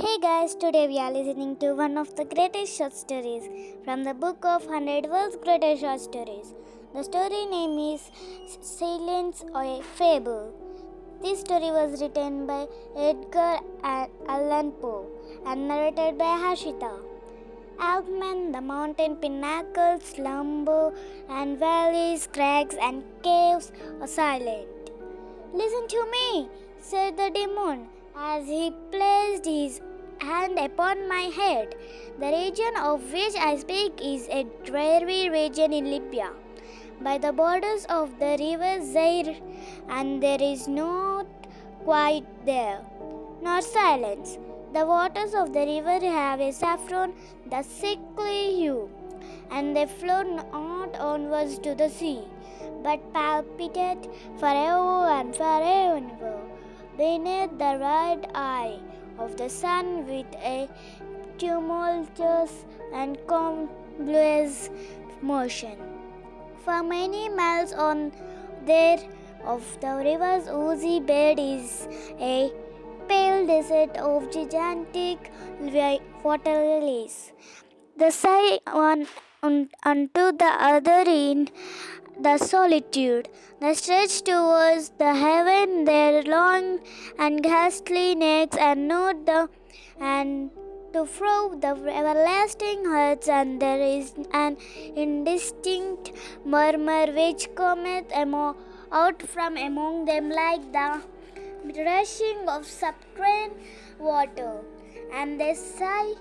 Hey guys, today we are listening to one of the greatest short stories from the book of 100 World's Greatest Short Stories. The story name is Silence or a Fable. This story was written by Edgar Allan Poe and narrated by Harshita. Alpman, the mountain pinnacles, slumber, and valleys, crags, and caves are silent. Listen to me, said the demon, as he placed his hand upon my head. The region of which I speak is a dreary region in Libya, by the borders of the river Zaire, and there is not quiet there, nor silence. The waters of the river have a saffron, the sickly hue, and they flow not onwards to the sea, but palpitate forever and forever beneath the red eye of the sun with a tumultuous and convulsive motion. For many miles on there of the river's oozy bed is a pale desert of gigantic water lilies. The sigh one unto the other in the solitude. They stretch towards the heaven their long and ghastly necks and note the and to fro the everlasting heights, and there is an indistinct murmur which cometh out from among them like the rushing of subterranean water, and they sigh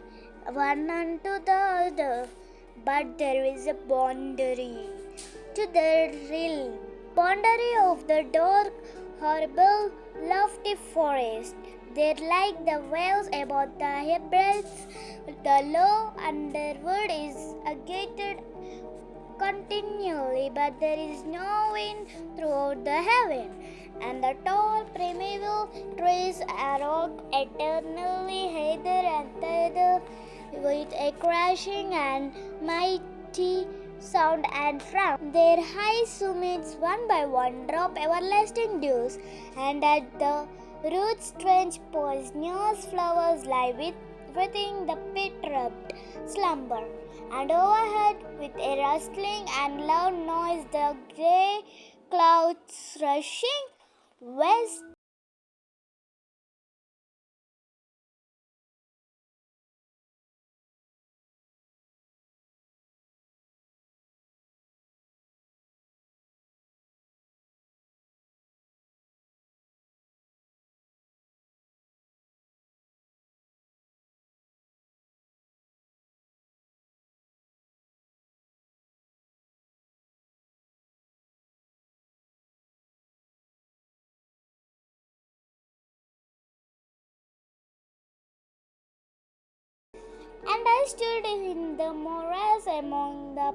one unto the other. But there is a boundary to the realm, boundary of the dark, horrible, lofty forest. There, like the waves about the Hebrides, the low underwood is agitated continually, but there is no wind throughout the heaven, and the tall primeval trees are rocked eternally hither and thither with a crashing and mighty sound, and from their high summits one by one drop everlasting dews, and at the roots strange poisonous flowers lie within the pit-wrapped slumber, and overhead with a rustling and loud noise the grey clouds rushing west And I stood in the morass among the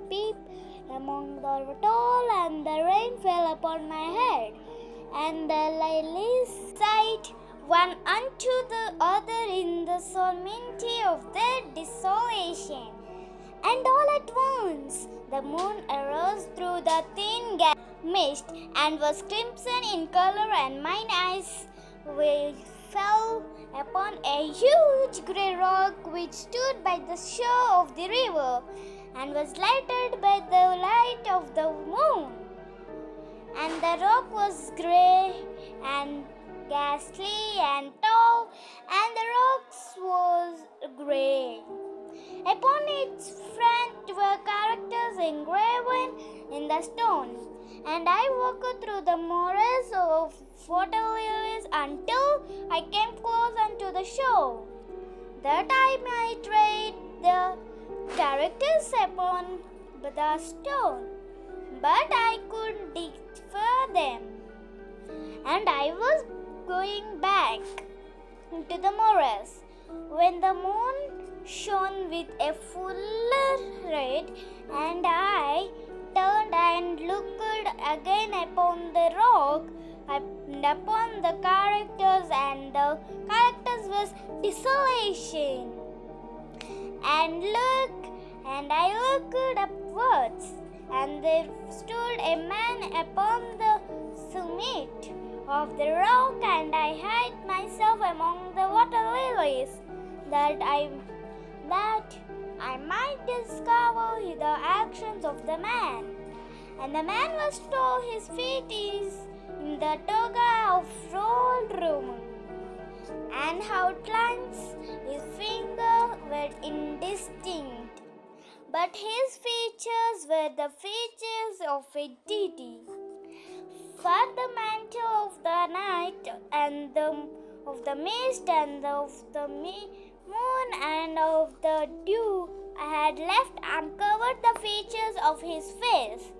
among the tall, and the rain fell upon my head, and the lilies sighed one unto the other in the solemnity of their desolation. And all at once the moon arose through the thin mist, and was crimson in color, and mine eyes fell upon a huge grey rock which stood by the shore of the river, and was lighted by the light of the moon. And the rock was grey and ghastly and tall, and the rocks was grey. Upon its front were characters engraven in the stone, and I walked through the morass of water lilies until I came close unto the shore, that I might read the characters upon the stone, but I could decipher them. And I was going back into the morass when the moon shone with a fuller red, and I turned and looked again upon the rock and upon the characters, and the characters was desolation. And I looked upwards, and there stood a man upon the summit of the rock, and I hid myself among the water lilies. that I might discover the actions of the man. And the man was told his feet is in the toga of rolled room, and outlines his finger were indistinct, but his features were the features of a deity. For the mantle of the night and of the mist and of the moon and of the dew had left uncovered the features of his face,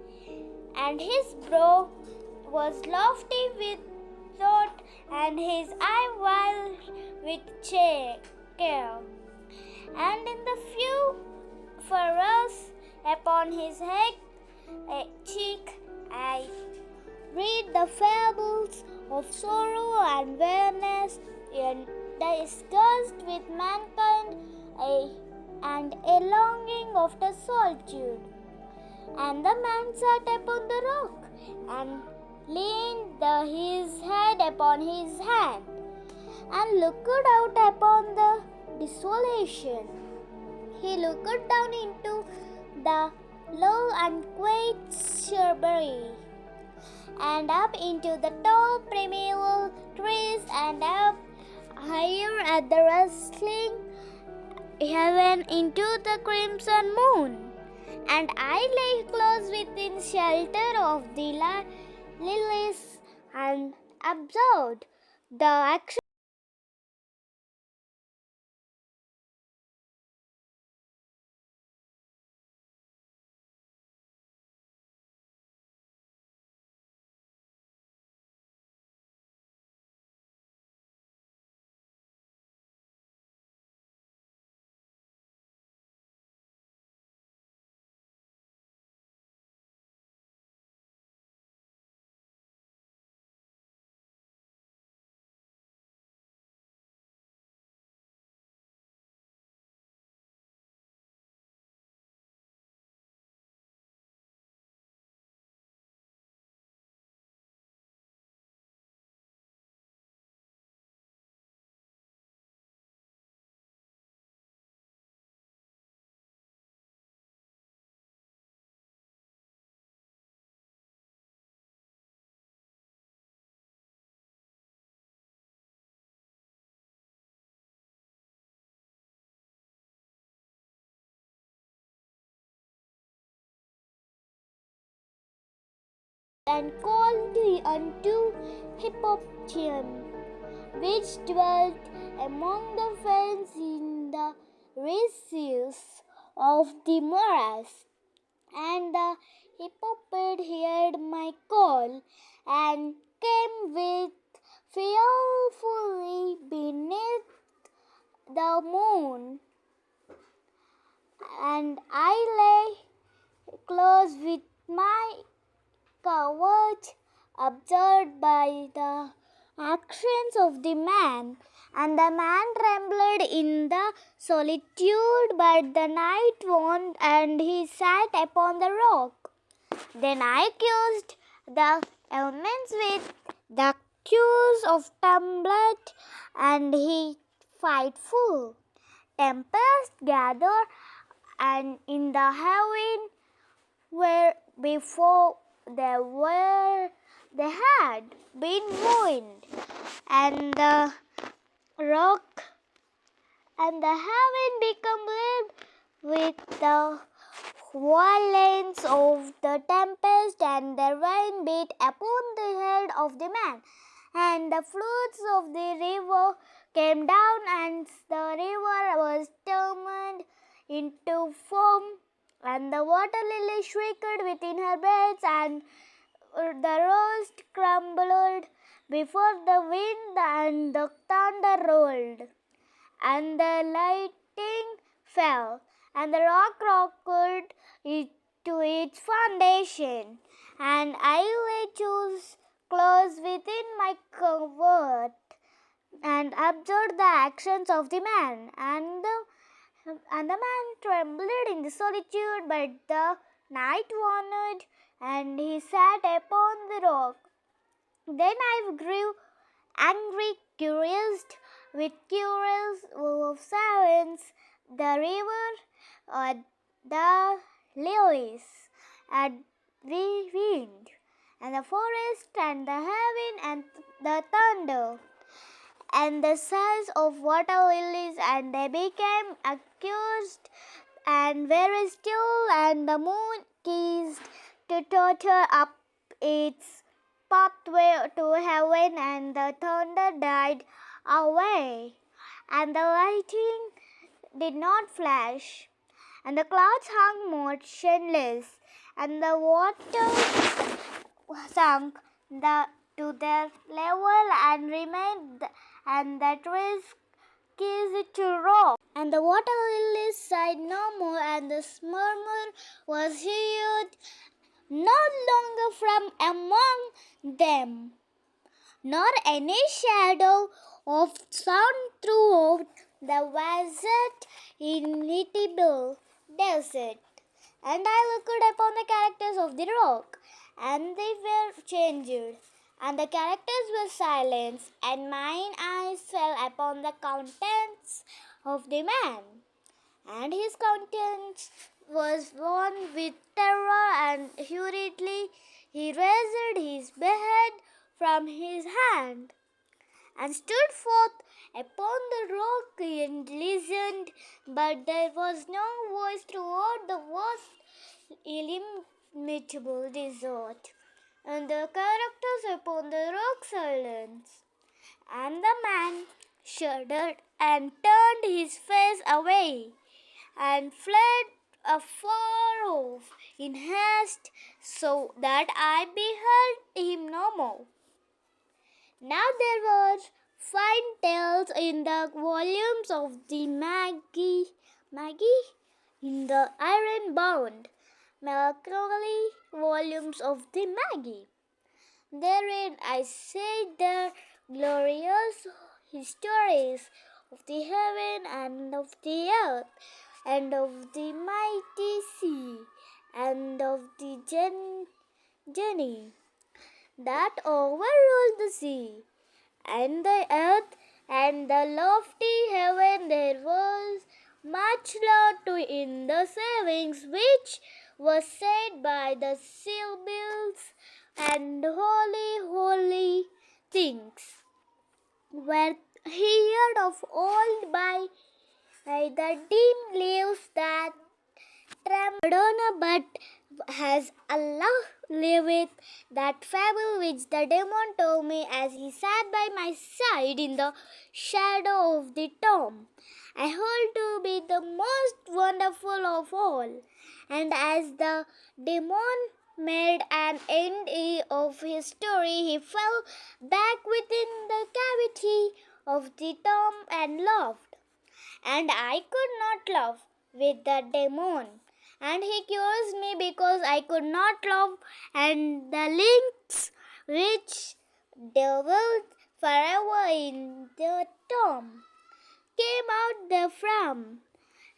and his brow was lofty with thought, and his eye wild with care, and in the few furrows upon his head cheek I read the fables of sorrow and weariness, and disgust with mankind, and a longing after solitude. And the man sat upon the rock and leaned his head upon his hand, and looked out upon the desolation. He looked down into the low and quiet shrubbery, and up into the tall primeval trees, and up higher at the rustling heaven into the crimson moon. And I lay close within shelter of the lilies, and observed the action and called unto Hippopotamus, which dwelt among the ferns in the recesses of the morass. And the hippopotame heard my call, and came with fearfully beneath the moon, and I lay close with my covert, observed by the actions of the man. And the man trembled in the solitude, but the night waned, and he sat upon the rock. Then I accused the elements with the accuse of tumult, and he frightful tempest gathered, and in the heaven where before they had been ruined, and the rock and the heaven become red with the violence of the tempest, and the rain beat upon the head of the man, and the floods of the river came down, and the river was turned into foam, and the water lily shrieked within her beds, and the rose crumbled before the wind, and the thunder rolled, and the lightning fell, and the rock rocked it to its foundation. And I lay close within my covert, and observed the actions of the man. And the man trembled in the solitude, but the night waned, and he sat upon the rock. Then I grew angry, curious, with curious of the river, the lilies, and the wind, and the forest, and the heaven, and the thunder, and the size of water lilies, and they became accused and very still, and the moon ceased to totter up its pathway to heaven, and the thunder died away, and the lightning did not flash, and the clouds hung motionless, and the waters sunk to their level and remained, and the trees ceased to rock, and the water lilies sighed no more, and the murmur was heard no longer from among them, nor any shadow of sound throughout the vast illimitable desert. And I looked upon the characters of the rock, and they were changed, and the characters were silenced, and mine eyes fell upon the countenance of the man, and his countenance was wan with terror, and hurriedly he raised his head from his hand, and stood forth upon the rock and listened, but there was no voice throughout the vast illimitable desert, and the characters upon the rock silence. And the man shuddered and turned his face away, and fled afar off in haste, so that I beheld him no more. Now there were fine tales in the volumes of the Maggie, in the iron-bound, melancholy volumes of the Maggie. Therein I said the glorious histories of the heaven and of the earth, and of the mighty sea, and of the journey that overruled the sea, and the earth, and the lofty heaven. There was much learned to in the sayings which was said by the Sibyls, and holy things were heard of old by the dim leaves that tremble, but has Allah liveth, that fable which the demon told me as he sat by my side in the shadow of the tomb, I hold to be the most wonderful of all. And as the demon made an end of his story, he fell back within the cavity of the tomb and laughed. And I could not laugh with the demon, and he cursed me because I could not laugh, and the lynx which dwelled forever in the tomb came out therefrom,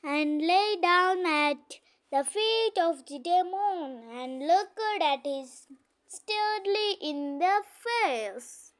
and lay down at the feet of the demon, and looked at him sternly in the face.